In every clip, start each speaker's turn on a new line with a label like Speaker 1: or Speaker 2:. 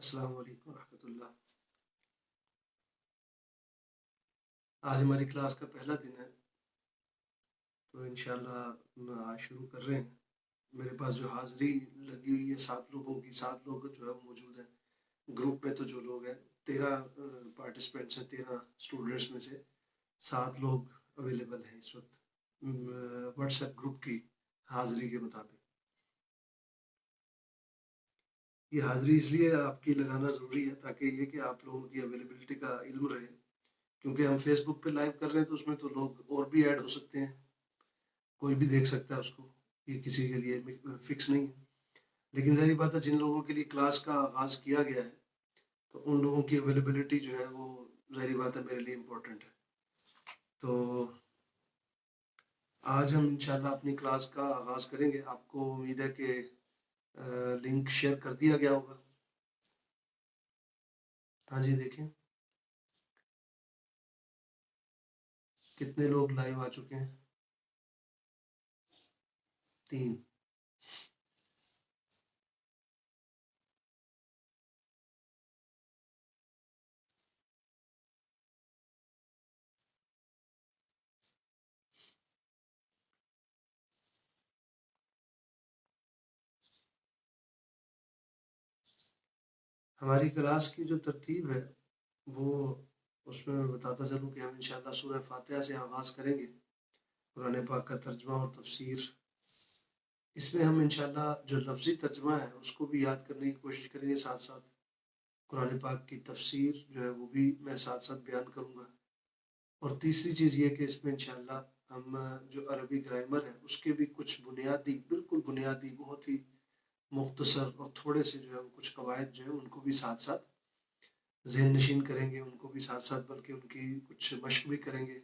Speaker 1: السلام علیکم ورحمۃ اللہ۔ آج ہماری کلاس کا پہلا دن ہے، تو انشاءاللہ آج شروع کر رہے ہیں۔ میرے پاس جو حاضری لگی ہوئی ہے 7 لوگوں کی، 7 لوگ جو ہے وہ موجود ہیں گروپ میں۔ تو جو لوگ ہیں 13 پارٹیسپینٹس ہیں، 13 اسٹوڈنٹس میں سے 7 لوگ اویلیبل ہیں اس وقت واٹس ایپ گروپ کی حاضری کے مطابق۔ یہ حاضری اس لیے آپ کی لگانا ضروری ہے تاکہ یہ کہ آپ لوگوں کی اویلیبلٹی کا علم رہے، کیونکہ ہم فیس بک پہ لائیو کر رہے ہیں تو اس میں تو لوگ اور بھی ایڈ ہو سکتے ہیں، کوئی بھی دیکھ سکتا ہے اس کو، یہ کسی کے لیے فکس نہیں ہے۔ لیکن ظاہری بات ہے جن لوگوں کے لیے کلاس کا آغاز کیا گیا ہے تو ان لوگوں کی اویلیبلٹی جو ہے وہ ظاہری بات ہے میرے لیے امپورٹنٹ ہے۔ تو آج ہم انشاءاللہ اپنی کلاس کا آغاز کریں گے۔ آپ کو امید ہے کہ لنک شیئر کر دیا گیا ہوگا۔ ہاں جی، دیکھیں کتنے لوگ لائیو آ چکے ہیں۔ 3۔ ہماری کلاس کی جو ترتیب ہے وہ اس میں میں بتاتا چلوں کہ ہم انشاءاللہ سورہ فاتحہ سے آغاز کریں گے، قرآن پاک کا ترجمہ اور تفسیر۔ اس میں ہم انشاءاللہ جو لفظی ترجمہ ہے اس کو بھی یاد کرنے کی کوشش کریں گے، ساتھ ساتھ قرآن پاک کی تفسیر جو ہے وہ بھی میں ساتھ ساتھ بیان کروں گا۔ اور تیسری چیز یہ کہ اس میں انشاءاللہ ہم جو عربی گرامر ہے اس کے بھی کچھ بنیادی، بالکل بنیادی، بہت ہی مختصر اور تھوڑے سے جو ہے وہ کچھ قواعد جو ہیں ان کو بھی ساتھ ساتھ ذہن نشین کریں گے، ان کو بھی ساتھ ساتھ بلکہ ان کی کچھ مشق بھی کریں گے،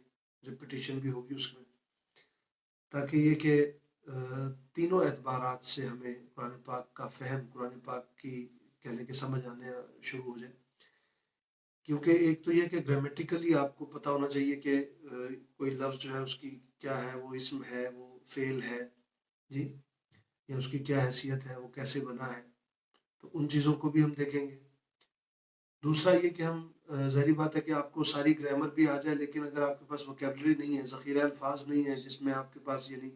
Speaker 1: ریپیٹیشن بھی ہوگی اس میں، تاکہ یہ کہ تینوں اعتبارات سے ہمیں قرآن پاک کا فہم، قرآن پاک کی کہنے کے سمجھ آنے شروع ہو جائے۔ کیونکہ ایک تو یہ کہ گرامیٹیکلی آپ کو پتہ ہونا چاہیے کہ کوئی لفظ جو ہے اس کی کیا ہے، وہ اسم ہے، وہ فعل ہے جی، یا اس کی کیا حیثیت ہے، وہ کیسے بنا ہے، تو ان چیزوں کو بھی ہم دیکھیں گے۔ دوسرا یہ کہ ہم ظاہری بات ہے کہ آپ کو ساری گرامر بھی آ جائے، لیکن اگر آپ کے پاس ووکیبلری نہیں ہے، ذخیرہ الفاظ نہیں ہے جس میں آپ کے پاس، یعنی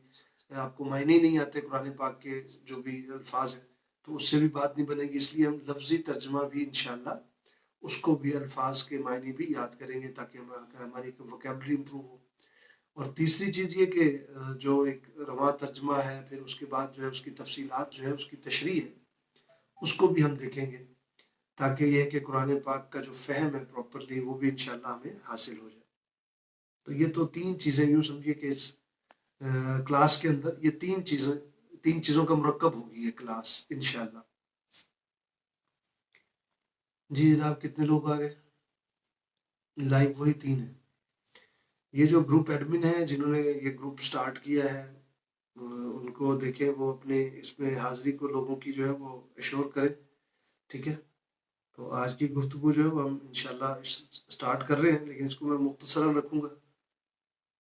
Speaker 1: آپ کو معنی نہیں آتے قرآن پاک کے جو بھی الفاظ ہیں، تو اس سے بھی بات نہیں بنے گی۔ اس لیے ہم لفظی ترجمہ بھی انشاءاللہ اس کو بھی، الفاظ کے معنی بھی یاد کریں گے تاکہ ہماری ووکیبلری امپروو ہو۔ اور تیسری چیز یہ کہ جو ایک رواں ترجمہ ہے، پھر اس کے بعد جو ہے اس کی تفصیلات جو ہے اس کی تشریح ہے، اس کو بھی ہم دیکھیں گے تاکہ یہ کہ قرآن پاک کا جو فہم ہے پراپرلی وہ بھی انشاءاللہ ہمیں حاصل ہو جائے۔ تو یہ تو 3 چیزیں یوں سمجھیے کہ اس کلاس کے اندر یہ 3 چیزوں کا مرکب ہوگی یہ کلاس انشاءاللہ۔ جی جناب، کتنے لوگ آ گئے لائیو؟ وہی 3 ہیں۔ یہ جو گروپ ایڈمن ہیں جنہوں نے یہ گروپ سٹارٹ کیا ہے ان کو دیکھیں وہ اپنے اس میں حاضری کو لوگوں کی جو ہے وہ ایشور کریں، ٹھیک ہے۔ تو آج کی گفتگو جو ہے وہ ہم انشاءاللہ سٹارٹ کر رہے ہیں، لیکن اس کو میں مختصراً رکھوں گا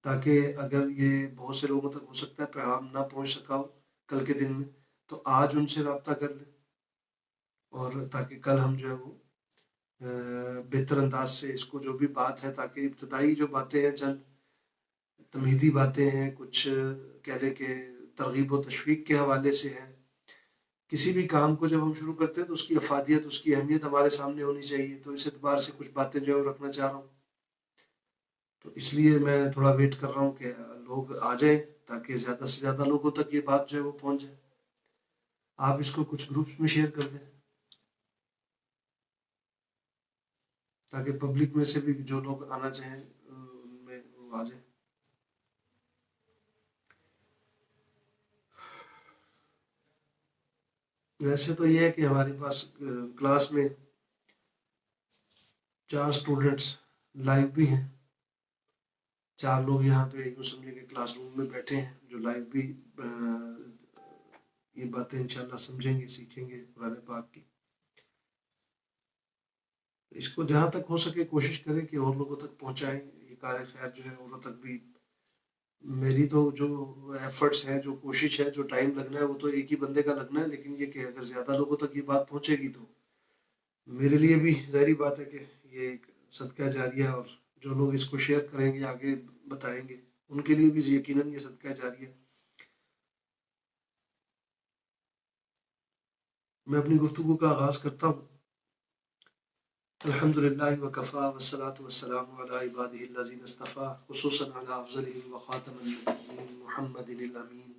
Speaker 1: تاکہ اگر یہ بہت سے لوگوں تک ہو سکتا ہے پیغام نہ پہنچ سکا ہو کل کے دن میں، تو آج ان سے رابطہ کر لیں، اور تاکہ کل ہم جو ہے وہ بہتر انداز سے اس کو جو بھی بات ہے، تاکہ ابتدائی جو باتیں ہیں، چند تمہیدی باتیں ہیں، کچھ کہہ لیں کہ ترغیب و تشویق کے حوالے سے ہیں۔ کسی بھی کام کو جب ہم شروع کرتے ہیں تو اس کی افادیت، اس کی اہمیت ہمارے سامنے ہونی چاہیے، تو اس اعتبار سے کچھ باتیں جو ہے رکھنا چاہ رہا ہوں۔ تو اس لیے میں تھوڑا ویٹ کر رہا ہوں کہ لوگ آ جائیں تاکہ زیادہ سے زیادہ لوگوں تک یہ بات جو ہے وہ پہنچ جائے۔ آپ اس کو کچھ گروپس میں شیئر کر دیں تاکہ پبلک میں سے بھی جو لوگ آنا چاہیں ان میں وہ آ جائیں۔ ویسے تو یہ ہے کہ ہمارے پاس کلاس میں 4 اسٹوڈنٹس لائیو بھی ہیں، 4 لوگ یہاں پہ یوں سمجھیں کہ کلاس روم میں بیٹھے ہیں جو لائیو بھی یہ باتیں انشاءاللہ سمجھیں گے، سیکھیں گے قرآن پاک کی۔ اس کو جہاں تک ہو سکے کوشش کریں کہ اور لوگوں تک پہنچائیں، یہ کار خیر جو ہے اوروں تک بھی۔ میری تو جو ایفرٹس ہیں، جو کوشش ہے، جو ٹائم لگنا ہے وہ تو ایک ہی بندے کا لگنا ہے، لیکن یہ کہ اگر زیادہ لوگوں تک یہ بات پہنچے گی تو میرے لیے بھی ظاہری بات ہے کہ یہ ایک صدقہ جاریہ، اور جو لوگ اس کو شیئر کریں گے، آگے بتائیں گے، ان کے لیے بھی یقیناً یہ صدقہ جاریہ ہے۔ میں اپنی گفتگو کا آغاز کرتا ہوں۔ الحمدللہ وکفا والصلاة والسلام علی عبادہ الذین اصطفیٰ، خصوصاً علی افضلہم وخاتم النبیین محمد الامین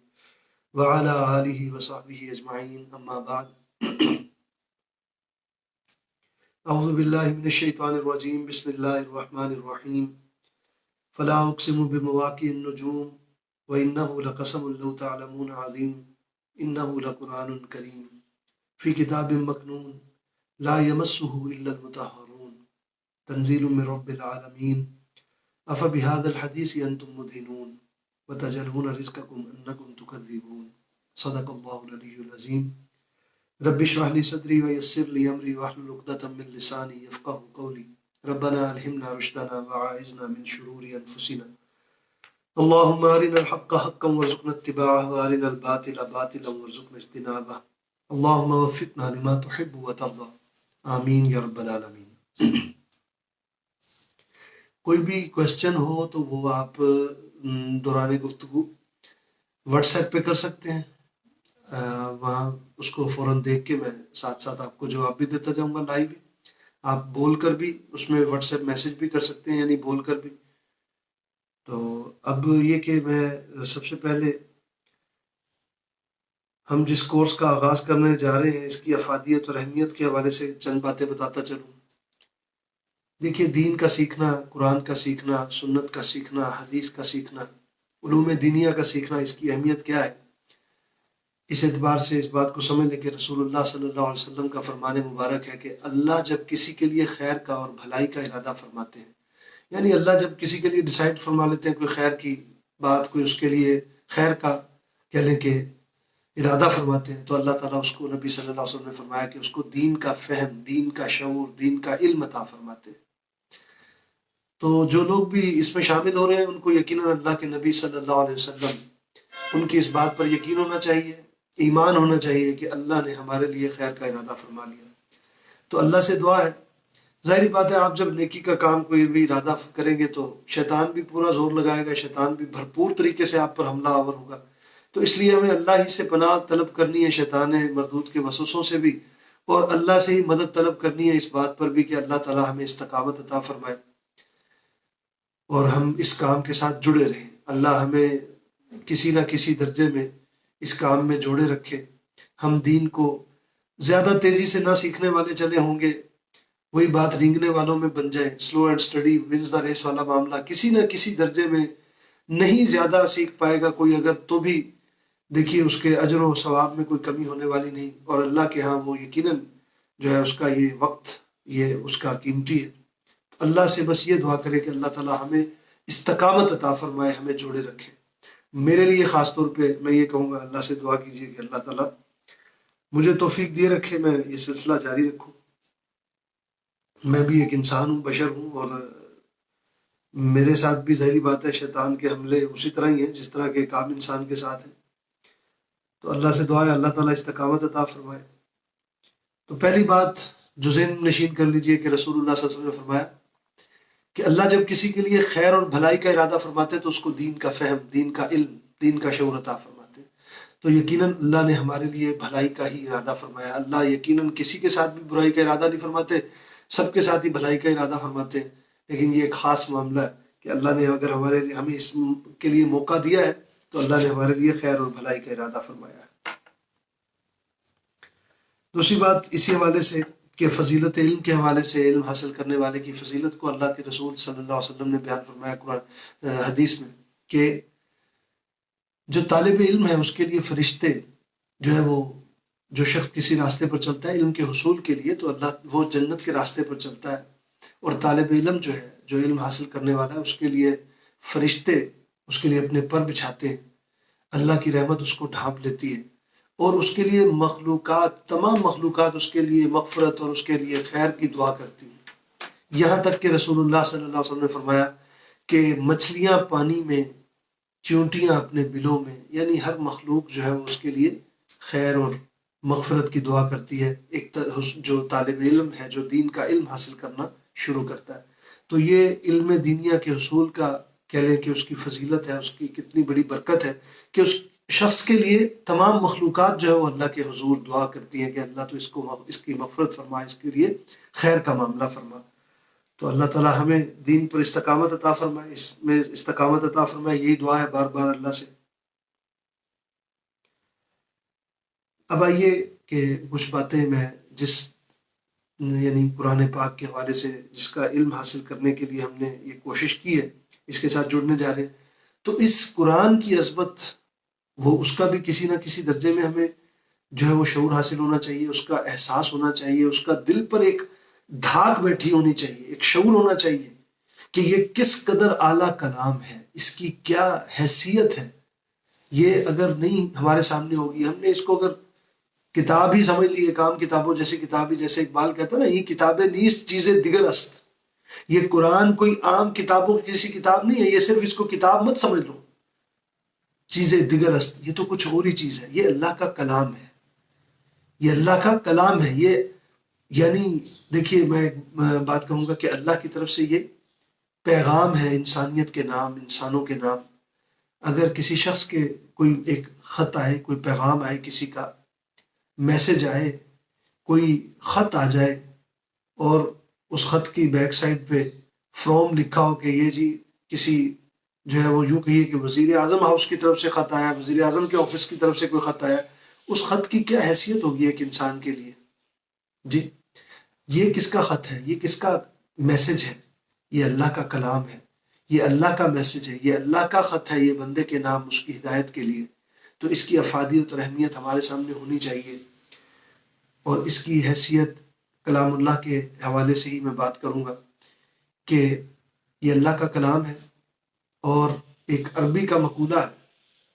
Speaker 1: وعلی آلہ وصحبہ اجمعین، اما بعد۔ اعوذ باللہ من الشیطان الرجیم، بسم اللہ الرحمن الرحیم۔ فلا اقسم بمواقع النجوم وانہ لقسم لو تعلمون عظیم، انہ لقرآن کریم فی کتاب مکنون لا یمسہ الا المطہرون، تنزیل من رب العالمین۔ افبہذا الحدیث انتم مدہنون وتجعلون رزقکم انکم تکذبون، صدق اللہ العلی العظیم۔ رب اشرح لي صدري ويسر لي امري واحلل عقدة من لساني يفقهوا قولي، ربنا الهمنا رشدنا وعائذنا من شرور انفسنا، اللهم ارنا الحق حقا وارزقنا اتباعه وارنا الباطل باطلا وارزقنا اجتنابه، اللهم وفقنا لما تحب وترضى، آمین یا رب العالمین۔ کوئی بھی کوشچن ہو تو وہ آپ دوران گفتگو واٹس ایپ پہ کر سکتے ہیں، وہاں اس کو فوراً دیکھ کے میں ساتھ ساتھ آپ کو جواب بھی دیتا جاؤں گا لائیو بھی۔ آپ بول کر بھی اس میں واٹس ایپ میسج بھی کر سکتے ہیں، یعنی بول کر بھی۔ تو اب یہ کہ میں سب سے پہلے ہم جس کورس کا آغاز کرنے جا رہے ہیں اس کی افادیت اور اہمیت کے حوالے سے چند باتیں بتاتا چلوں۔ دیکھیے، دین کا سیکھنا، قرآن کا سیکھنا، سنت کا سیکھنا، حدیث کا سیکھنا، علوم دینیہ کا سیکھنا، اس کی اہمیت کیا ہے؟ اس اعتبار سے اس بات کو سمجھ لیں کہ رسول اللہ صلی اللہ علیہ وسلم کا فرمان مبارک ہے کہ اللہ جب کسی کے لیے خیر کا اور بھلائی کا ارادہ فرماتے ہیں، یعنی اللہ جب کسی کے لیے ڈیسائیڈ فرما لیتے ہیں کوئی خیر کی بات، کوئی اس کے لیے خیر کا کہہ لیں کہ ارادہ فرماتے ہیں، تو اللہ تعالیٰ اس کو، نبی صلی اللہ علیہ وسلم نے فرمایا کہ اس کو دین کا فہم، دین کا شعور، دین کا علم عطا فرماتے ہیں۔ تو جو لوگ بھی اس میں شامل ہو رہے ہیں ان کو یقیناً اللہ کے نبی صلی اللہ علیہ وسلم، ان کی اس بات پر یقین ہونا چاہیے، ایمان ہونا چاہیے کہ اللہ نے ہمارے لیے خیر کا ارادہ فرما لیا۔ تو اللہ سے دعا ہے، ظاہری بات ہے آپ جب نیکی کا کام کوئی بھی ارادہ کریں گے تو شیطان بھی پورا زور لگائے گا، شیطان بھی بھرپور طریقے سے آپ پر حملہ آور ہوگا۔ تو اس لیے ہمیں اللہ ہی سے پناہ طلب کرنی ہے، شیطان مردود کے وسوسوں سے بھی، اور اللہ سے ہی مدد طلب کرنی ہے اس بات پر بھی کہ اللہ تعالیٰ ہمیں استقامت عطا فرمائے اور ہم اس کام کے ساتھ جڑے رہیں۔ اللہ ہمیں کسی نہ کسی درجے میں اس کام میں جوڑے رکھے، ہم دین کو زیادہ تیزی سے نہ سیکھنے والے چلے ہوں گے، وہی بات رینگنے والوں میں بن جائے، slow and study wins the race والا معاملہ، کسی نہ کسی درجے میں نہیں زیادہ سیکھ پائے گا کوئی اگر، تو بھی دیکھیے اس کے اجر و ثواب میں کوئی کمی ہونے والی نہیں، اور اللہ کے ہاں وہ یقیناً جو ہے اس کا یہ وقت، یہ اس کا قیمتی ہے۔ اللہ سے بس یہ دعا کرے کہ اللہ تعالیٰ ہمیں استقامت عطا فرمائے، ہمیں جوڑے رکھے۔ میرے لیے خاص طور پہ میں یہ کہوں گا، اللہ سے دعا کیجیے کہ اللہ تعالیٰ مجھے توفیق دیے رکھے، میں یہ سلسلہ جاری رکھوں۔ میں بھی ایک انسان ہوں، بشر ہوں، اور میرے ساتھ بھی ظاہری بات ہے شیطان کے حملے اسی طرح ہی ہیں جس طرح کے ایک عام انسان کے ساتھ ہیں۔ تو اللہ سے دعا ہے اللہ تعالیٰ استقامت عطا فرمائے۔ تو پہلی بات جو ذہن نشین کر لیجئے کہ رسول اللہ صلی اللہ علیہ وسلم نے فرمایا کہ اللہ جب کسی کے لیے خیر اور بھلائی کا ارادہ فرماتے ہیں تو اس کو دین کا فہم، دین کا علم، دین کا شعور عطا فرماتے ہیں۔ تو یقیناً اللہ نے ہمارے لیے بھلائی کا ہی ارادہ فرمایا۔ اللہ یقیناً کسی کے ساتھ بھی برائی کا ارادہ نہیں فرماتے، سب کے ساتھ ہی بھلائی کا ارادہ فرماتے ہیں، لیکن یہ ایک خاص معاملہ ہے کہ اللہ نے اگر ہمارے لیے، ہمیں اس کے لیے موقع دیا ہے تو اللہ نے ہمارے لیے خیر اور بھلائی کا ارادہ فرمایا ہے۔ دوسری بات اسی حوالے سے کہ فضیلت علم کے حوالے سے، علم حاصل کرنے والے کی فضیلت کو اللہ کے رسول صلی اللہ علیہ وسلم نے بیان فرمایا قرآن حدیث میں کہ جو طالب علم ہے اس کے لیے فرشتے جو ہے وہ، جو شخص کسی راستے پر چلتا ہے علم کے حصول کے لیے تو اللہ وہ جنت کے راستے پر چلتا ہے، اور طالب علم جو ہے، جو علم حاصل کرنے والا ہے، اس کے لیے فرشتے اس کے لیے اپنے پر بچھاتے ہیں، اللہ کی رحمت اس کو ڈھانپ لیتی ہے، اور اس کے لیے مخلوقات، تمام مخلوقات اس کے لیے مغفرت اور اس کے لیے خیر کی دعا کرتی ہیں۔ یہاں تک کہ رسول اللہ صلی اللہ علیہ وسلم نے فرمایا کہ مچھلیاں پانی میں، چیونٹیاں اپنے بلوں میں، یعنی ہر مخلوق جو ہے وہ اس کے لیے خیر اور مغفرت کی دعا کرتی ہے ایک جو طالب علم ہے، جو دین کا علم حاصل کرنا شروع کرتا ہے. تو یہ علم دینیا کے حصول کا کہہ لیں کہ اس کی فضیلت ہے، اس کی کتنی بڑی برکت ہے کہ اس شخص کے لیے تمام مخلوقات جو ہے وہ اللہ کے حضور دعا کرتی ہیں کہ اللہ تو اس کی مغفرت فرما، اس کے لیے خیر کا معاملہ فرما. تو اللہ تعالیٰ ہمیں دین پر استقامت عطا فرمائے، اس میں استقامت عطا فرمائے. یہی دعا ہے بار بار اللہ سے. اب آئیے کہ کچھ باتیں میں جس یعنی قرآن پاک کے حوالے سے جس کا علم حاصل کرنے کے لیے ہم نے یہ کوشش کی ہے، اس کے ساتھ جڑنے جا رہے ہیں. تو اس قرآن کی عظمت، وہ اس کا بھی کسی نہ کسی درجے میں ہمیں جو ہے وہ شعور حاصل ہونا چاہیے، اس کا احساس ہونا چاہیے، اس کا دل پر ایک دھاک بیٹھی ہونی چاہیے، ایک شعور ہونا چاہیے کہ یہ کس قدر اعلیٰ کلام ہے، اس کی کیا حیثیت ہے. یہ اگر نہیں ہمارے سامنے ہوگی، ہم نے اس کو اگر کتاب ہی سمجھ لی، کام کتابوں جیسی کتاب ہی، جیسے اقبال کہتا ہے نا، یہ کتابیں نیست چیزیں دیگر است. یہ قرآن کوئی عام کتابوں کی کسی کتاب نہیں ہے، یہ صرف اس کو کتاب مت سمجھ لو، چیزیں دیگر است، یہ تو کچھ اور ہی چیز ہے. یہ اللہ کا کلام ہے، یہ اللہ کا کلام ہے. یہ یعنی دیکھیے، میں بات کہوں گا کہ اللہ کی طرف سے یہ پیغام ہے انسانیت کے نام، انسانوں کے نام. اگر کسی شخص کے کوئی ایک خط آئے، کوئی پیغام آئے، کسی کا میسج آئے، کوئی خط آ جائے اور اس خط کی بیک سائڈ پہ فرام لکھا ہو کہ یہ جی کسی جو ہے وہ یوں کہیے کہ وزیر اعظم ہاؤس کی طرف سے خط آیا، وزیر اعظم کے آفس کی طرف سے کوئی خط آیا، اس خط کی کیا حیثیت ہوگی ایک انسان کے لیے؟ جی یہ کس کا خط ہے، یہ کس کا میسج ہے؟ یہ اللہ کا کلام ہے، یہ اللہ کا میسج ہے، یہ اللہ کا خط ہے، یہ بندے کے نام اس کی ہدایت کے لیے. تو اس کی افادیت اور اہمیت ہمارے سامنے ہونی چاہیے. اور اس کی حیثیت کلام اللہ کے حوالے سے ہی میں بات کروں گا کہ یہ اللہ کا کلام ہے. اور ایک عربی کا مقولہ ہے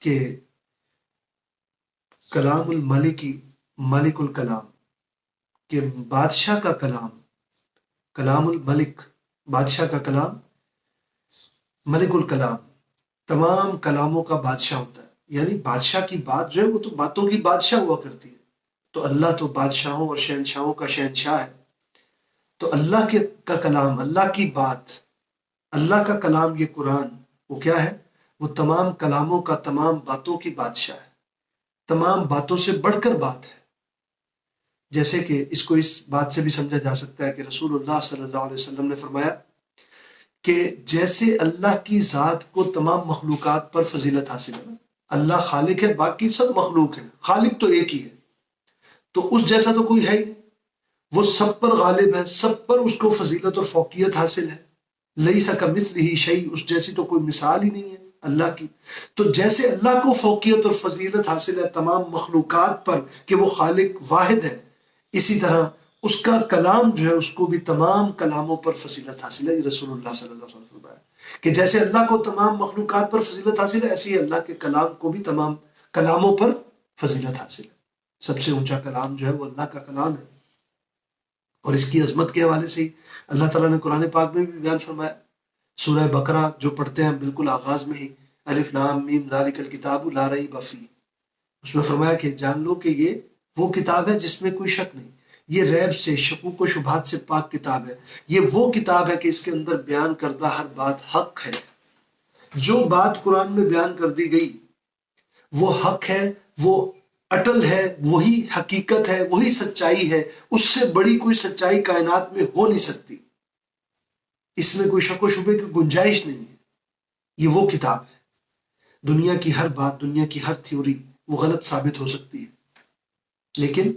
Speaker 1: کہ کلام الملکی ملک الکلام، کہ بادشاہ کا کلام، کلام الملک بادشاہ کا کلام، ملک الکلام تمام کلاموں کا بادشاہ ہوتا ہے. یعنی بادشاہ کی بات جو ہے وہ تو باتوں کی بادشاہ ہوا کرتی ہے. تو اللہ تو بادشاہوں اور شہنشاہوں کا شہنشاہ ہے. تو اللہ کا کلام، اللہ کی بات، اللہ کا کلام یہ قرآن، وہ کیا ہے؟ وہ تمام کلاموں کا، تمام باتوں کی بادشاہ ہے، تمام باتوں سے بڑھ کر بات ہے. جیسے کہ اس کو اس بات سے بھی سمجھا جا سکتا ہے کہ رسول اللہ صلی اللہ علیہ وسلم نے فرمایا کہ جیسے اللہ کی ذات کو تمام مخلوقات پر فضیلت حاصل ہے، اللہ خالق ہے، باقی سب مخلوق ہے، خالق تو ایک ہی ہے، تو اس جیسا تو کوئی ہے ہی، وہ سب پر غالب ہے، سب پر اس کو فضیلت اور فوقیت حاصل ہے. لیس کمثلہ شیء، اس جیسی تو کوئی مثال ہی نہیں ہے اللہ کی. تو جیسے اللہ کو فوقیت اور فضیلت حاصل ہے تمام مخلوقات پر کہ وہ خالق واحد ہے، اسی طرح اس کا کلام جو ہے اس کو بھی تمام کلاموں پر فضیلت حاصل ہے. یہ رسول اللہ صلی اللہ علیہ وسلم نے فرمایا کہ جیسے اللہ کو تمام مخلوقات پر فضیلت حاصل ہے، ایسے ہی اللہ کے کلام کو بھی تمام کلاموں پر فضیلت حاصل ہے. سب سے اونچا کلام جو ہے وہ اللہ کا کلام ہے. اور اس کی عظمت کے حوالے سے ہی اللہ تعالیٰ نے قرآن پاک میں بھی بیان فرمایا. سورہ بقرہ جو پڑھتے ہیں بالکل آغاز میں ہی، الف لام میم ذالک الکتاب لا ریب فیہ، اس میں فرمایا کہ جان لو کہ یہ وہ کتاب ہے جس میں کوئی شک نہیں، یہ ریب سے، شکوک و شبہات سے پاک کتاب ہے. یہ وہ کتاب ہے کہ اس کے اندر بیان کردہ ہر بات حق ہے. جو بات قرآن میں بیان کر دی گئی وہ حق ہے، وہ اٹل ہے، وہی حقیقت ہے، وہی سچائی ہے. اس سے بڑی کوئی سچائی کائنات میں ہو نہیں سکتی، اس میں کوئی شک و شبے کی گنجائش نہیں ہے. یہ وہ کتاب ہے. دنیا کی ہر بات، دنیا کی ہر تھیوری وہ غلط ثابت ہو سکتی ہے، لیکن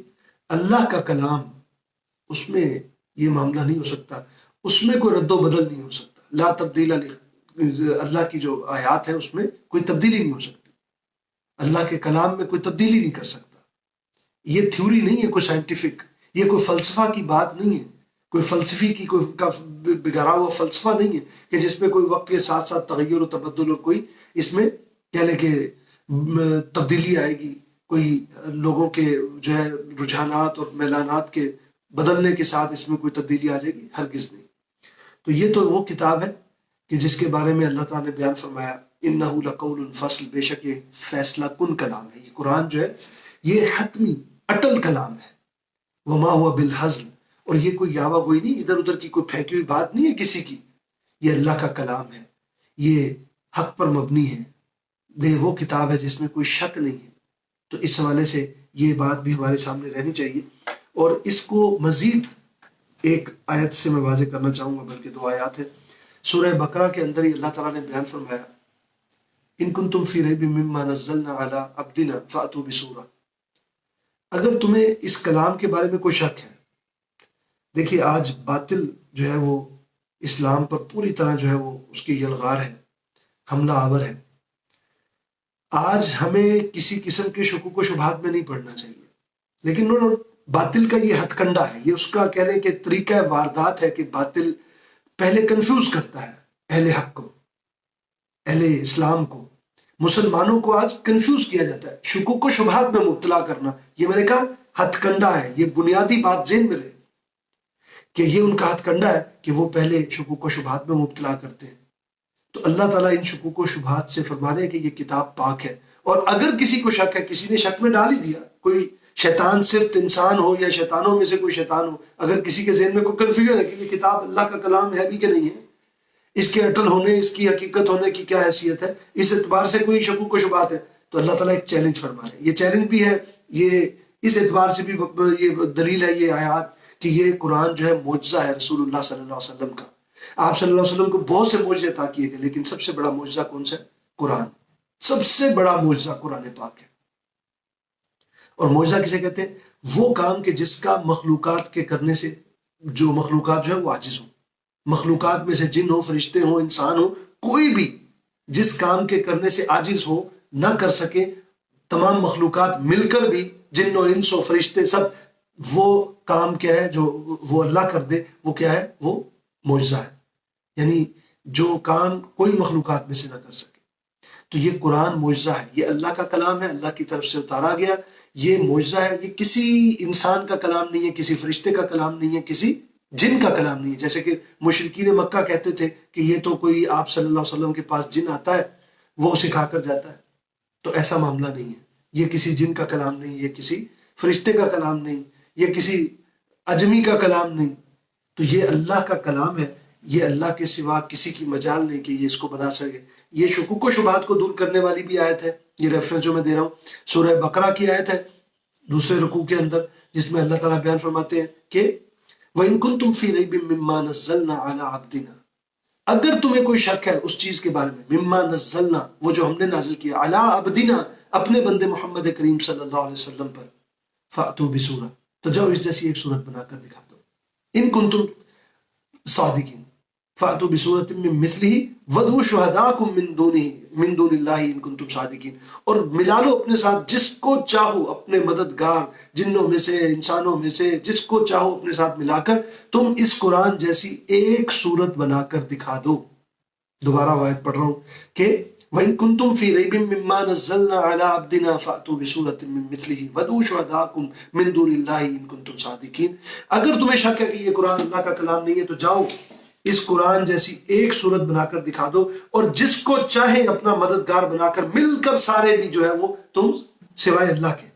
Speaker 1: اللہ کا کلام، اس میں یہ معاملہ نہیں ہو سکتا، اس میں کوئی رد و بدل نہیں ہو سکتا. لا تبدیل اللہ کی جو آیات ہیں اس میں کوئی تبدیلی نہیں ہو سکتی. اللہ کے کلام میں کوئی تبدیلی نہیں کر سکتا. یہ تھیوری نہیں ہے کوئی سائنٹیفک، یہ کوئی فلسفہ کی بات نہیں ہے، کوئی فلسفی کی کوئی بگڑا ہوا فلسفہ نہیں ہے کہ جس میں کوئی وقت کے ساتھ ساتھ تغیر و تبدل اور کوئی اس میں کہہ لیں کہ تبدیلی آئے گی، کوئی لوگوں کے جو ہے رجحانات اور میلانات کے بدلنے کے ساتھ اس میں کوئی تبدیلی آ جائے گی، ہرگز نہیں. تو یہ تو وہ کتاب ہے کہ جس کے بارے میں اللہ تعالیٰ نے بیان فرمایا انہ لقول فصل، بے شک یہ فیصلہ کن کلام ہے. یہ قرآن جو ہے یہ حتمی اٹل کلام ہے. وما ہوا بالحزل، اور یہ کوئی یاوہ گوئی نہیں، ادھر ادھر کی کوئی پھینکی ہوئی بات نہیں ہے کسی کی. یہ اللہ کا کلام ہے، یہ حق پر مبنی ہے، وہ کتاب ہے جس میں کوئی شک نہیں ہے. تو اس حوالے سے یہ بات بھی ہمارے سامنے رہنی چاہیے. اور اس کو مزید ایک آیت سے میں واضح کرنا چاہوں گا، بلکہ 2 آیات ہیں. سورہ بقرہ کے اندر ہی اللہ تعالیٰ نے بیان فرمایا ان کنتم فی ریب مما نزلنا علی عبدنا فأتوا بسورہ. اگر تمہیں اس کلام کے بارے میں کوئی شک ہے، دیکھیے آج باطل جو ہے وہ اسلام پر پوری طرح جو ہے وہ اس کی یلغار ہے، حملہ آور ہے. آج ہمیں کسی قسم کے شکوک و شبہات میں نہیں پڑنا چاہیے، لیکن باطل کا یہ ہتھ کنڈا ہے، یہ اس کا کہہ لیں کہ طریقہ واردات ہے کہ باطل پہلے کنفیوز کرتا ہے اہل حق کو، اہل اسلام کو، مسلمانوں کو آج کنفیوز کیا جاتا ہے. شکوک و شبہات میں مبتلا کرنا، یہ میں نے کہا ہتھ کنڈا ہے. یہ بنیادی بات ذہن میں رہے کہ یہ ان کا ہتھ کنڈا ہے کہ وہ پہلے شکوک و شبہات میں مبتلا کرتے ہیں. تو اللہ تعالیٰ ان شکوک و شبہات سے فرما رہے ہیں کہ یہ کتاب پاک ہے. اور اگر کسی کو شک ہے، کسی نے شک میں ڈال ہی دیا، کوئی شیطان صرف انسان ہو یا شیطانوں میں سے کوئی شیطان ہو، اگر کسی کے ذہن میں کوئی کنفیوژن ہے کہ یہ کتاب اللہ کا کلام ہے بھی کہ نہیں ہے، اس کے اٹل ہونے، اس کی حقیقت ہونے کی کیا حیثیت ہے، اس اعتبار سے کوئی شکوک و شبہات ہے، تو اللہ تعالیٰ ایک چیلنج فرما رہے ہیں. یہ چیلنج بھی ہے، یہ اس اعتبار سے بھی یہ دلیل ہے یہ آیات کہ یہ قرآن جو ہے معجزہ ہے رسول اللہ صلی اللہ علیہ وسلم کا. آپ صلی اللہ علیہ وسلم کو بہت سے معجزے عطا کیے گئے، لیکن سب سے بڑا معجزہ کون سا ہے؟ قرآن. سب سے بڑا معجزہ قرآن پاک ہے. اور معجزہ کسے کہتے ہیں؟ وہ کام کہ جس کا مخلوقات کے کرنے سے جو مخلوقات جو ہے وہ عاجز ہوں. مخلوقات میں سے جن ہو، فرشتے ہوں، انسان ہو، کوئی بھی جس کام کے کرنے سے عاجز ہو، نہ کر سکے، تمام مخلوقات مل کر بھی، جن و انس و فرشتے سب، وہ کام کیا ہے جو وہ اللہ کر دے، وہ کیا ہے؟ وہ معجزہ ہے. یعنی جو کام کوئی مخلوقات میں سے نہ کر سکے. تو یہ قرآن معجزہ ہے، یہ اللہ کا کلام ہے، اللہ کی طرف سے اتارا گیا. یہ معجزہ ہے، یہ کسی انسان کا کلام نہیں ہے، کسی فرشتے کا کلام نہیں ہے، کسی جن کا کلام نہیں ہے. جیسے کہ مشرکین مکہ کہتے تھے کہ یہ تو کوئی آپ صلی اللہ علیہ وسلم کے پاس جن آتا ہے، وہ سکھا کر جاتا ہے. تو ایسا معاملہ نہیں ہے. یہ کسی جن کا کلام نہیں، یہ کسی فرشتے کا کلام نہیں، یہ کسی اجمی کا کلام نہیں. تو یہ اللہ کا کلام ہے. یہ اللہ کے سوا کسی کی مجال نہیں کہ یہ اس کو بنا سکے. یہ شکوک و شبہات کو دور کرنے والی بھی آیت ہے. یہ ریفرنس جو میں دے رہا ہوں سورہ بقرہ کی آیت ہے، دوسرے رکوع کے اندر، جس میں اللہ تعالیٰ بیان فرماتے ہیں کہ وَإِن كُنتُمْ فِي رَيْبٍ مِّمَّا نَزَّلْنَا عَلَىٰ عَبْدِنَا. اگر تمہیں کوئی شک ہے اس چیز کے بارے میں، مما نزلنا، وہ جو ہم نے نازل کیا، علی عبدنا، اپنے بندے محمد کریم صلی اللہ علیہ وسلم پر، فاتو بسورہ، تو جاؤ اس جیسی ایک صورت بنا کر دکھا دو. ان کنتم صادقین فاتو بسورۃ من مثلہ ودعوا شہداءکم من دون اللہ ان کنتم صادقین. اور ملا لو اپنے ساتھ جس کو چاہو، اپنے مددگار جنوں میں سے، انسانوں میں سے، جس کو چاہو اپنے ساتھ ملا کر تم اس قرآن جیسی ایک صورت بنا کر دکھا دو. دوبارہ آیت پڑھ رہا ہوں کہ وَإِن كُنتُمْ فِي رَيْبٍ مِّمَّا نَزَّلْنَا عَلَىٰ عَبْدِنَا فَأْتُوا بِسُورَةٍ مِّن مِّثْلِهِ وَادْعُوا شُهَدَاءَكُم مِّن دُونِ اللَّهِ إِن كُنتُمْ صَادِقِينَ. اگر تمہیں شک ہے کہ یہ قرآن اللہ کا کلام نہیں ہے تو جاؤ اس قرآن جیسی ایک صورت بنا کر دکھا دو، اور جس کو چاہے اپنا مددگار بنا کر، مل کر سارے بھی جو ہے وہ تم سوائے اللہ کے،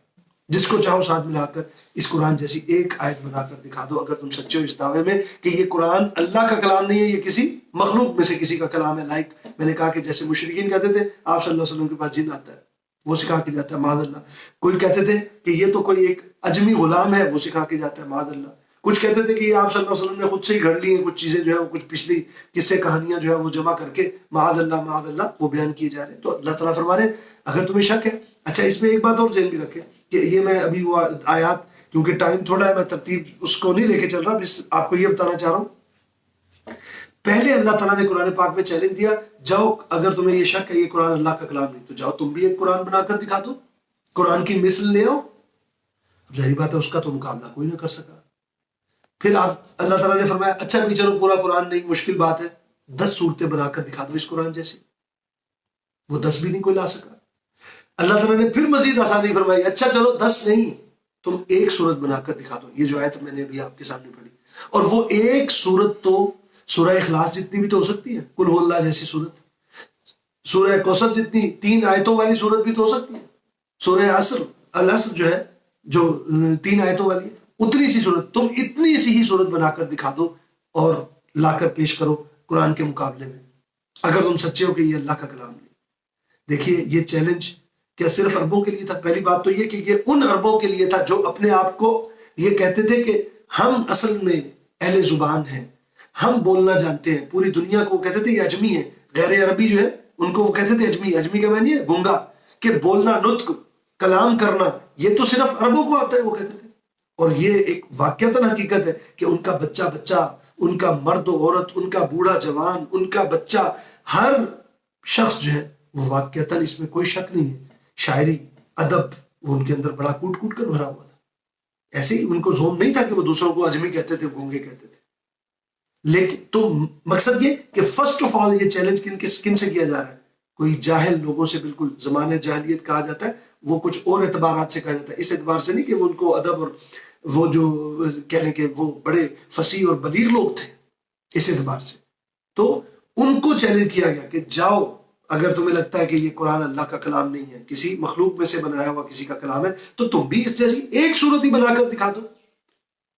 Speaker 1: جس کو چاہو ساتھ ملا کر اس قرآن جیسی ایک آیت بنا کر دکھا دو، اگر تم سچے ہو اس دعوے میں کہ یہ قرآن اللہ کا کلام نہیں ہے، یہ کسی مخلوق میں سے کسی کا کلام ہے. لائک میں نے کہا کہ جیسے مشرکین کہتے تھے آپ صلی اللہ علیہ وسلم کے پاس جن آتا ہے، وہ سکھا کے جاتا ہے، معاذ اللہ. کوئی کہتے تھے کہ یہ تو کوئی ایک اجمی غلام ہے، وہ سکھا کے جاتا ہے، معاذ اللہ. کچھ کہتے تھے کہ یہ آپ صلی اللہ علیہ وسلم نے خود سے ہی گھڑ لی ہیں کچھ چیزیں جو ہے وہ، کچھ پچھلی قصے کہانیاں جو ہے وہ جمع کر کے، معاذ اللہ وہ بیان کیے جا رہے ہیں. تو اللہ تعالیٰ فرما رہے ہیں اگر تمہیں شک ہے. اچھا اس میں ایک بات اور ذہن بھی رکھے کہ یہ میں ابھی وہ آیات، کیونکہ ٹائم تھوڑا ہے، میں ترتیب اس کو نہیں لے کے چل رہا، بس آپ کو یہ بتانا چاہ رہا ہوں. پہلے اللہ تعالیٰ نے قرآن پاک میں چیلنج دیا، جاؤ اگر تمہیں یہ شک ہے یہ قرآن اللہ کا کلام نہیں تو جاؤ تم بھی ایک قرآن بنا کر دکھا دو، قرآن کی مثل لے آؤ. ظاہری بات ہے اس کا تو مقابلہ کوئی نہ کر سکا. پھر آپ اللہ تعالیٰ نے فرمایا اچھا بھی چلو پورا قرآن نہیں، مشکل بات ہے، 10 صورتیں بنا کر دکھا دو اس قرآن جیسی. وہ 10 بھی نہیں کوئی لا سکا. اللہ تعالیٰ نے پھر مزید آسانی فرمائی، اچھا چلو 10 نہیں، تم ایک صورت بنا کر دکھا دو. یہ جو آیت میں نے ابھی آپ کے سامنے پڑھی، اور وہ ایک صورت تو سورہ اخلاص جتنی بھی تو ہو سکتی ہے، قل ہو اللہ جیسی صورت، سورہ کوثر جتنی 3 آیتوں والی صورت بھی تو ہو سکتی ہے، سورہ العصر جو ہے جو 3 آیتوں والی ہے، اتنی سی صورت، تم اتنی سی ہی صورت بنا کر دکھا دو اور لا کر پیش کرو قرآن کے مقابلے میں، اگر تم سچے ہو کہ یہ اللہ کا کلام نہیں۔ دیکھیے یہ چیلنج کیا صرف عربوں کے لیے تھا؟ پہلی بات تو یہ کہ یہ ان عربوں کے لیے تھا جو اپنے آپ کو یہ کہتے تھے کہ ہم اصل میں اہل زبان ہیں، ہم بولنا جانتے ہیں، پوری دنیا کو وہ کہتے تھے یہ اجمی ہے، غیر عربی جو ہے ان کو وہ کہتے تھے اجمی۔ اجمی کا معنی ہے گونگا، کہ بولنا، نطق، کلام کرنا یہ تو صرف عربوں کو آتا ہے، وہ کہتے تھے۔ اور یہ ایک واقعتاً حقیقت ہے کہ ان کا بچہ بچہ، ان کا مرد و عورت، ان کا بوڑھا جوان، ان کا بچہ، ہر شخص جو ہے وہ واقعتاً، اس میں کوئی شک نہیں ہے، شاعری، ادب وہ ان کے اندر بڑا کوٹ کوٹ کر بھرا ہوا تھا۔ ایسے ہی ان کو زوم نہیں تھا کہ وہ دوسروں کو اجمی کہتے تھے، گونگے کہتے تھے۔ لیکن تو مقصد یہ کہ فرسٹ آف آل یہ چیلنج کن سے کیا جا رہا ہے؟ کوئی جاہل لوگوں سے، بالکل زمانے جاہلیت کہا جاتا ہے، وہ کچھ اور اعتبارات سے کہا جاتا ہے، اس اعتبار سے نہیں کہ وہ ان کو ادب اور وہ جو کہہ لیں کہ وہ بڑے فصیح اور بلیر لوگ تھے، اس اعتبار سے۔ تو ان کو چیلنج کیا گیا کہ جاؤ، اگر تمہیں لگتا ہے کہ یہ قرآن اللہ کا کلام نہیں ہے، کسی مخلوق میں سے بنایا ہوا کسی کا کلام ہے، تو تم بھی اس جیسی ایک صورت ہی بنا کر دکھا دو۔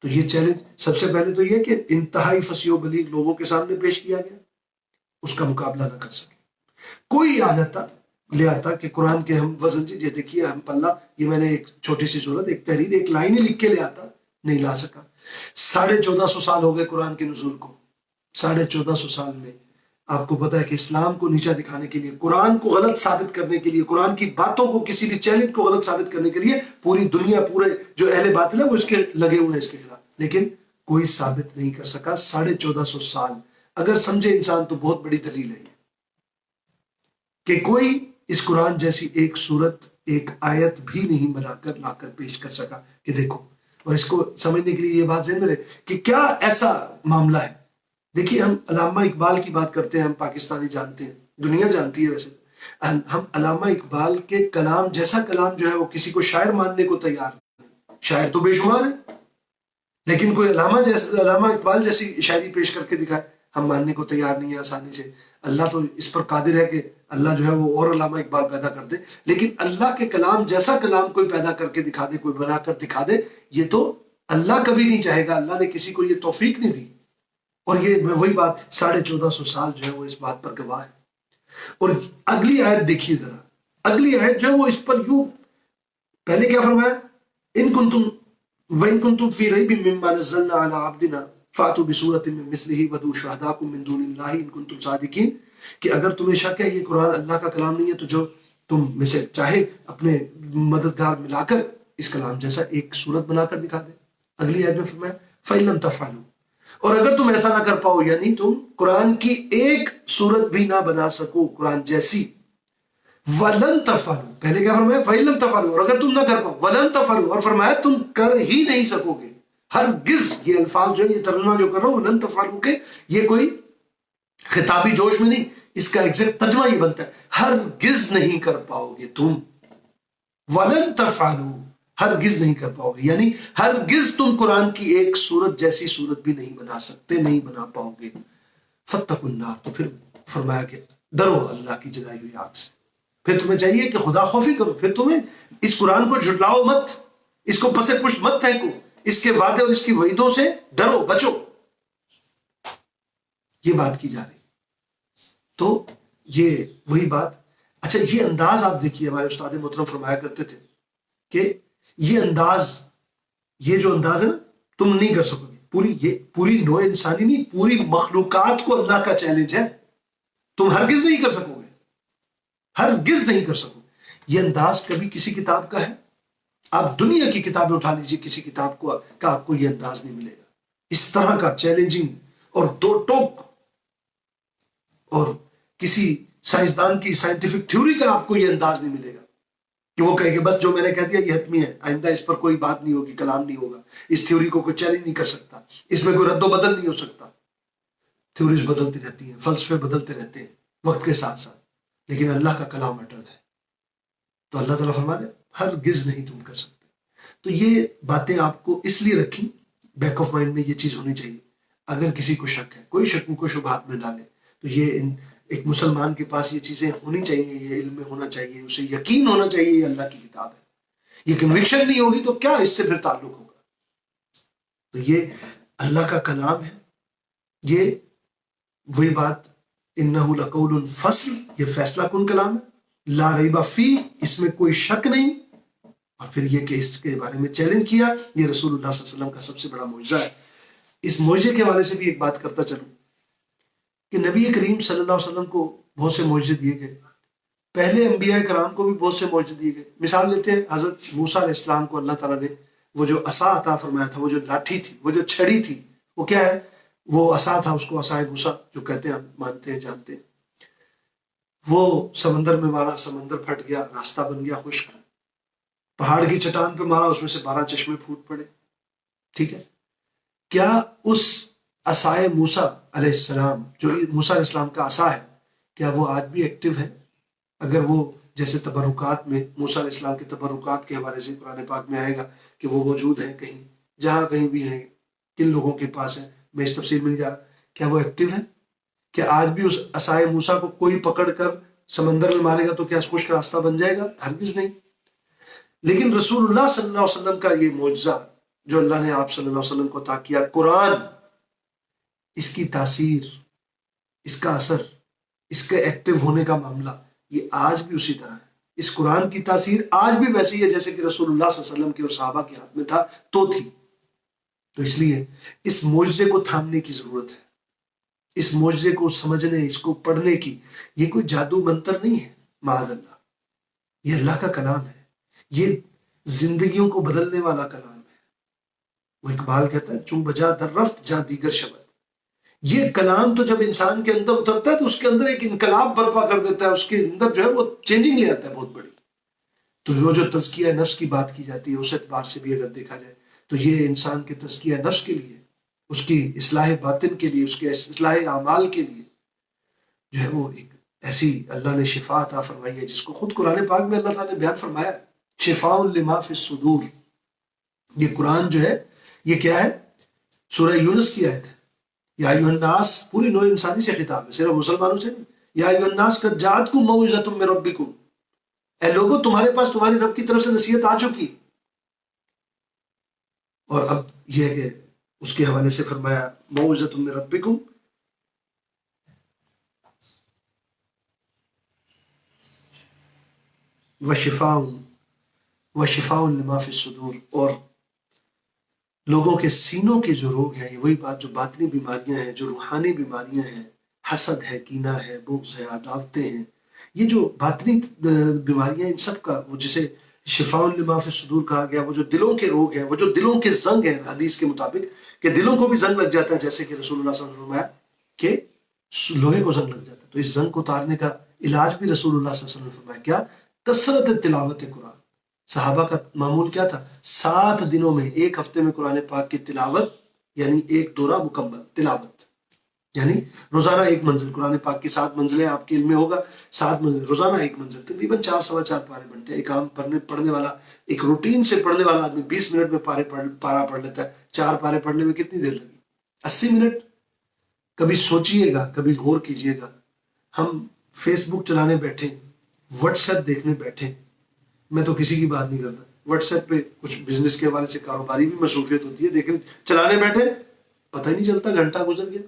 Speaker 1: تو یہ چیلنج سب سے پہلے تو یہ کہ انتہائی فصیح و بلیغ لوگوں کے سامنے پیش کیا گیا، اس کا مقابلہ نہ کر سکے۔ کوئی آ جاتا، لے آتا کہ قرآن کے ہم وزن، یہ دیکھیے ہم پلہ، یہ میں نے ایک چھوٹی سی صورت، ایک تحریر، ایک لائن ہی لکھ کے لے آتا، نہیں لا سکا۔ 1450 سال ہو گئے قرآن کے نزول کو، 1450 سال میں آپ کو پتا ہے کہ اسلام کو نیچا دکھانے کے لیے، قرآن کو غلط ثابت کرنے کے لیے، قرآن کی باتوں کو، کسی بھی چیلنج کو غلط ثابت کرنے کے لیے پوری دنیا، پورے جو اہل باطل ہے وہ اس کے لگے ہوئے ہیں اس کے خلاف، لیکن کوئی ثابت نہیں کر سکا۔ 1450 سال اگر سمجھے انسان تو بہت بڑی دلیل ہے کہ کوئی اس قرآن جیسی ایک صورت، ایک آیت بھی نہیں بنا کر لا کر پیش کر سکا کہ دیکھو۔ اور اس کو سمجھنے کے لیے یہ بات ذہن میں رہے کہ کیا ایسا معاملہ ہے۔ دیکھیے ہم علامہ اقبال کی بات کرتے ہیں، ہم پاکستانی جانتے ہیں، دنیا جانتی ہے ویسے، ہم علامہ اقبال کے کلام جیسا کلام جو ہے وہ کسی کو شاعر ماننے کو تیار نہیں۔ شاعر تو بے شمار ہے، لیکن کوئی علامہ اقبال جیسی شاعری پیش کر کے دکھائے، ہم ماننے کو تیار نہیں ہے آسانی سے۔ اللہ تو اس پر قادر ہے کہ اللہ جو ہے وہ اور علامہ اقبال پیدا کر دے، لیکن اللہ کے کلام جیسا کلام کوئی پیدا کر کے دکھا دے، کوئی بنا کر دکھا دے، یہ تو اللہ کبھی نہیں چاہے گا، اللہ نے کسی کو یہ توفیق نہیں دی۔ اور یہ وہی بات 1450 سال جو ہے وہ اس بات پر گواہ ہے۔ اور اگلی آیت دیکھیے ذرا، اگلی آیت جو ہے وہ اس پر یوں، پہلے کیا فرمایا؟ ان کنتم وَإِن كُنتُمْ فِي رَيْبٍ مِّمَّا نَزَّلْنَا عَلَىٰ عَبْدِنَا فَأْتُوا بِسُورَةٍ مِّن مِّثْلِهِ وَادْعُوا شُهَدَاءَكُم مِّن دُونِ اللَّهِ إِن كُنتُمْ صَادِقِينَ، کہ اگر تمہیں شک ہے یہ قرآن اللہ کا کلام نہیں ہے تو جو تم میں سے چاہے اپنے مددگار ملا کر اس کلام جیسا ایک صورت بنا کر دکھا دے۔ اگلی آیت میں فرمایا فَإِن لَّمْ تَفْعَلُوا، اور اگر تم ایسا نہ کر پاؤ، یعنی تم قرآن کی ایک صورت بھی نہ بنا سکو قرآن جیسی، وَلَن تَفْعَلُوا، پہلے کیا فرمایا؟ فَإِن لَّمْ تَفْعَلُوا، اور اگر تم نہ کر پاؤ، وَلَن تَفْعَلُوا، اور فرمایا تم کر ہی نہیں سکو گے، ہرگز۔ یہ الفاظ جو ہے، یہ ترجمہ جو کر رہا ہوں وَلَن تَفْعَلُوا کے، یہ کوئی خطابی جوش میں نہیں، اس کا ایگزیکٹ ترجمہ یہ بنتا ہے ہرگز نہیں کر پاؤ گے تم، وَلَن تَفْعَلُوا، ہرگز نہیں کر پاؤ گے، یعنی ہرگز تم قرآن کی ایک صورت جیسی صورت بھی نہیں بنا سکتے، نہیں بنا پاؤ گے۔ فَاتَّقُوا النَّارَ، تو پھر فرمایا کہ ڈرو اللہ کی جلائی ہوئی آگ سے۔ پھر تمہیں چاہیے کہ خدا خوفی کرو، پھر تمہیں اس قرآن کو جھٹلاؤ مت، اس کو پس پشت مت پھینکو، اس کے وعدے اور اس کی وعیدوں سے ڈرو، بچو، یہ بات کی جا رہی۔ تو یہ وہی بات۔ اچھا یہ انداز آپ دیکھیے، ہمارے استاد محترم فرمایا کرتے تھے کہ یہ انداز، یہ جو انداز ہے نا، تم نہیں کر سکو گے، یہ پوری نوع انسانی نہیں، پوری مخلوقات کو اللہ کا چیلنج ہے، تم ہرگز نہیں کر سکو گے، ہرگز نہیں کر سکو۔ یہ انداز کبھی کسی کتاب کا ہے؟ آپ دنیا کی کتابیں اٹھا لیجیے، کسی کتاب کا آپ کو یہ انداز نہیں ملے گا، اس طرح کا چیلنجنگ اور دو ٹوک، اور کسی سائنسدان کی سائنٹیفک تھیوری کا آپ کو یہ انداز نہیں ملے گا کہ وہ کہے کہ بس جو میں نے کہہ دیا یہ حتمی ہے، آئندہ اس پر کوئی بات نہیں ہوگی، کلام نہیں ہوگا، اس تھیوری کو کوئی چیلنج نہیں کر سکتا، اس میں کوئی رد و بدل نہیں ہو سکتا۔ تھیوریز بدلتی رہتی ہیں، فلسفے بدلتے رہتے ہیں وقت کے ساتھ ساتھ، لیکن اللہ کا کلام اٹل ہے۔ تو اللہ تعالیٰ فرما رہے ہرگز نہیں تم کر سکتے۔ تو یہ باتیں آپ کو اس لیے رکھی، بیک آف مائنڈ میں یہ چیز ہونی چاہیے۔ اگر کسی کو شک ہے، کوئی شک کو شبہات میں ڈالے، تو یہ ایک مسلمان کے پاس یہ چیزیں ہونی چاہیے، یہ علم میں ہونا چاہیے، اسے یقین ہونا چاہیے یہ اللہ کی کتاب ہے، یہ کنوکشن نہیں ہوگی تو کیا اس سے پھر تعلق ہوگا؟ تو یہ اللہ کا کلام ہے، یہ وہی بات انہ لقول فصل، یہ فیصلہ کن کلام ہے، لا ریب فی، اس میں کوئی شک نہیں، اور پھر یہ کہ اس کے بارے میں چیلنج کیا، یہ رسول اللہ صلی اللہ علیہ وسلم کا سب سے بڑا معجزہ ہے۔ اس معجزے کے حوالے سے بھی ایک بات کرتا چلوں کہ نبی کریم صلی اللہ علیہ وسلم کو بہت سے معجزے دیے گئے، پہلے انبیاء کرام کو بھی بہت سے معجزے دیے گئے۔ مثال لیتے ہیں حضرت موسیٰ علیہ السلام کو اللہ تعالیٰ نے وہ جو عصا عطا فرمایا تھا، وہ جو لاٹھی تھی، وہ جو چھڑی تھی، وہ کیا ہے؟ وہ عصا تھا، اس کو عصائے موسیٰ جو کہتے ہیں، ہم مانتے ہیں جانتے ہیں۔ وہ سمندر میں مارا، سمندر پھٹ گیا، راستہ بن گیا خشک۔ پہاڑ کی چٹان پہ مارا، اس میں سے 12 چشمے پھوٹ پڑے۔ ٹھیک ہے، کیا اس عصائے موسیٰ علیہ السلام، جو موسیٰ علیہ السلام کا عصا ہے، کیا وہ آج بھی ایکٹیو ہے؟ اگر وہ جیسے تبرکات میں موسیٰ علیہ السلام کے تبرکات کے حوالے سے قرآن پاک میں آئے گا کہ وہ موجود ہیں کہیں، جہاں کہیں بھی ہیں، کن لوگوں کے پاس ہیں، میں اس تفصیل میں نہیں جا رہا، کیا وہ ایکٹیو ہے؟ کہ آج بھی اس عصائے موسیٰ کو کوئی پکڑ کر سمندر میں مارے گا تو کیا خشک راستہ بن جائے گا؟ ہرگز نہیں۔ لیکن رسول اللہ صلی اللہ علیہ وسلم کا یہ معجزہ جو اللہ نے آپ صلی اللہ علیہ وسلم کو عطا کیا، قرآن، اس کی تاثیر، اس کا اثر، اس کے ایکٹیو ہونے کا معاملہ، یہ آج بھی اسی طرح ہے۔ اس قرآن کی تاثیر آج بھی ویسی ہے جیسے کہ رسول اللہ صلی اللہ علیہ وسلم کے اور صحابہ کے ہاتھ میں تھا تو تھی۔ تو اس لیے اس معجزے کو تھامنے کی ضرورت ہے، اس معجزے کو سمجھنے، اس کو پڑھنے کی۔ یہ کوئی جادو منتر نہیں ہے، معاذ اللہ، یہ اللہ کا کلام ہے، یہ زندگیوں کو بدلنے والا کلام ہے۔ وہ اقبال کہتا ہے چون بجا در رفت جا دیگر شبد، یہ کلام تو جب انسان کے اندر اترتا ہے تو اس کے اندر ایک انقلاب برپا کر دیتا ہے، اس کے اندر جو ہے وہ چینجنگ لے آتا ہے بہت بڑی۔ تو وہ جو تزکیہ نفس کی بات کی جاتی ہے، اس اعتبار سے بھی اگر دیکھا جائے تو یہ انسان کے تزکیہ نفس کے لیے، اس کی اصلاح باطن کے لیے، اس کے اصلاح اعمال کے لیے جو ہے وہ ایک ایسی اللہ نے شفا عطا فرمائی ہے، جس کو خود قرآن پاک میں اللہ تعالیٰ نے بیان فرمایا ہے، شفاء لما فی الصدور۔ یہ قرآن جو ہے یہ کیا ہے؟ سورہ یونس کی آیت ہے، یا ایھا الناس، پوری نوع انسانی سے خطاب ہے، صرف مسلمانوں سے نہیں۔ یا ایھا الناس قد جاءتکم موعظۃ من ربکم، اے لوگوں تمہارے پاس تمہاری رب کی طرف سے نصیحت آ چکی۔ اور اب یہ ہے کہ اس کے حوالے سے فرمایا موعظۃ من ربکم، وشفاء لما فی الصدور، اور لوگوں کے سینوں کے جو روگ ہیں، یہ وہی بات جو باطنی بیماریاں ہیں، جو روحانی بیماریاں ہیں، حسد ہے، کینہ ہے، بغض ہے، عداوتیں ہیں، یہ جو باطنی بیماریاں ہیں، ان سب کا وہ جسے شفاء لما فی الصدور کہا گیا، وہ جو دلوں کے روگ ہیں، وہ جو دلوں کے زنگ ہیں، حدیث کے مطابق کہ دلوں کو بھی زنگ لگ جاتا ہے، جیسے کہ رسول اللہ صلی اللہ علیہ وسلم نے فرمایا کہ لوہے کو زنگ لگ جاتا ہے، تو اس زنگ کو اتارنے کا علاج بھی رسول اللہ صلی اللہ علیہ وسلم نے فرمایا، کیا؟ کثرت تلاوت قرآن۔ صحابہ کا معمول کیا تھا؟ 7 دنوں میں، ایک ہفتے میں قرآن پاک کی تلاوت، یعنی ایک دورہ مکمل تلاوت، یعنی روزانہ ایک منزل۔ قرآن پاک کی 7 منزلیں آپ کے علم میں ہوگا، 7 منزل، روزانہ ایک منزل، تقریباً 4 سوا 4 پارے بنتے ہیں۔ ایک عام پڑھنے والا، ایک روٹین سے پڑھنے والا آدمی 20 منٹ میں پارا پڑھ لیتا ہے، 4 پارے پڑھنے میں کتنی دیر لگی؟ 80 منٹ۔ کبھی سوچئے گا، کبھی غور کیجئے گا، ہم فیس بک چلانے بیٹھے، واٹس ایپ دیکھنے بیٹھے، میں تو کسی کی بات نہیں کرتا، واٹس ایپ پہ کچھ بزنس کے حوالے سے کاروباری بھی مصروفیت ہوتی ہے، لیکن چلانے بیٹھے پتہ ہی نہیں چلتا گھنٹہ گزر گیا۔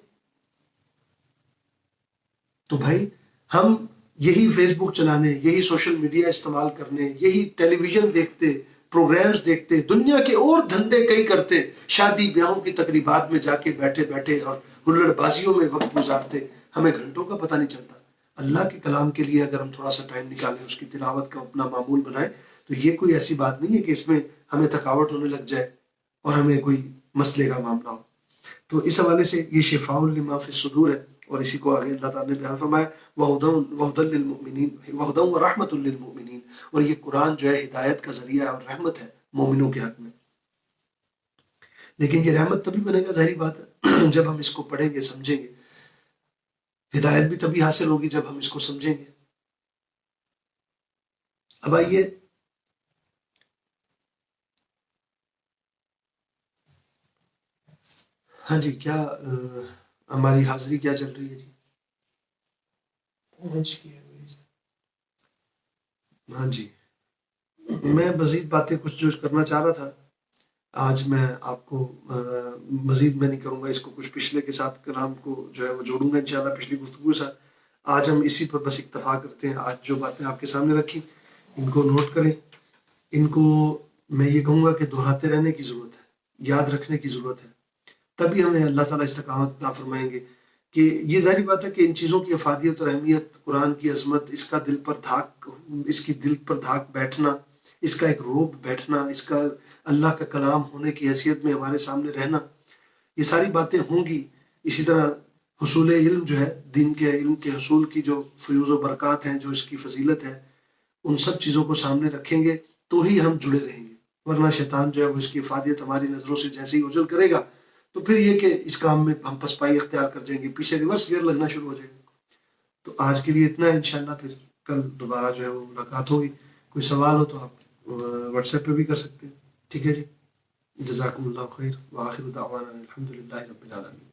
Speaker 1: تو بھائی ہم یہی فیس بک چلانے، یہی سوشل میڈیا استعمال کرنے، یہی ٹیلی ویژن دیکھتے، پروگرامز دیکھتے، دنیا کے اور دھندے کئی کرتے، شادی بیاہوں کی تقریبات میں جا کے بیٹھے بیٹھے اور ہلڑ بازیوں میں وقت گزارتے، ہمیں گھنٹوں کا پتہ نہیں چلتا۔ اللہ کے کلام کے لیے اگر ہم تھوڑا سا ٹائم نکالیں، اس کی تلاوت کا اپنا معمول بنائیں، تو یہ کوئی ایسی بات نہیں ہے کہ اس میں ہمیں تھکاوٹ ہونے لگ جائے اور ہمیں کوئی مسئلے کا معاملہ ہو۔ تو اس حوالے سے یہ شفاء لما فی الصدور ہے، اور اسی کو آگے اللہ تعالیٰ نے بیان فرمایا وَهُدًى لِّلْمُؤْمِنِينَ وَهُدًى وَرَحْمَةٌ لِّلْمُؤْمِنِينَ، اور یہ قرآن جو ہے ہدایت کا ذریعہ ہے اور رحمت ہے مومنوں کے حق میں۔ لیکن یہ رحمت تبھی بنے گا، ظاہری بات ہے، جب ہم اس کو پڑھیں گے، سمجھیں گے۔ ہدایت بھی تبھی حاصل ہوگی جب ہم اس کو سمجھیں گے۔ اب آئیے ہاں جی، کیا ہماری حاضری کیا چل رہی ہے جی؟ ہاں جی، میں مزید باتیں کچھ جو کرنا چاہ رہا تھا آج میں آپ کو مزید میں نہیں کروں گا اس کو، کچھ پچھلے کے ساتھ کلام کو جو ہے وہ جوڑوں گا انشاءاللہ پچھلی گفتگو کے ساتھ. آج ہم اسی پر بس اکتفا کرتے ہیں. آج جو باتیں آپ کے سامنے رکھی ان کو نوٹ کریں، ان کو میں یہ کہوں گا کہ دہراتے رہنے کی ضرورت ہے، یاد رکھنے کی ضرورت ہے، تبھی ہمیں اللہ تعالیٰ استقامت عطا فرمائیں گے. کہ یہ ظاہری بات ہے کہ ان چیزوں کی افادیت اور اہمیت، قرآن کی عظمت، اس کا دل پر دھاک، اس کی دل پر دھاک بیٹھنا، اس کا ایک روب بیٹھنا، اس کا اللہ کا کلام ہونے کی حیثیت میں ہمارے سامنے رہنا، یہ ساری باتیں ہوں گی. اسی طرح حصول علم جو ہے، دین کے علم کے حصول کی جو فیوز و برکات ہیں، جو اس کی فضیلت ہے، ان سب چیزوں کو سامنے رکھیں گے تو ہی ہم جڑے رہیں گے. ورنہ شیطان جو ہے وہ اس کی افادیت ہماری نظروں سے جیسے ہی اوجھل کرے گا تو پھر یہ کہ اس کام میں ہم پسپائی اختیار کر جائیں گے، پیچھے ریورس گیئر لگنا شروع ہو جائے گا. تو آج کے لیے اتنا ہے، انشاءاللہ پھر کل دوبارہ جو ہے وہ ملاقات ہوگی. کوئی سوال ہو تو آپ واٹس ایپ پہ بھی کر سکتے ہیں. ٹھیک ہے جی، جزاکم اللہ خیر، وآخر دعوانا الحمدللہ رب العالمین.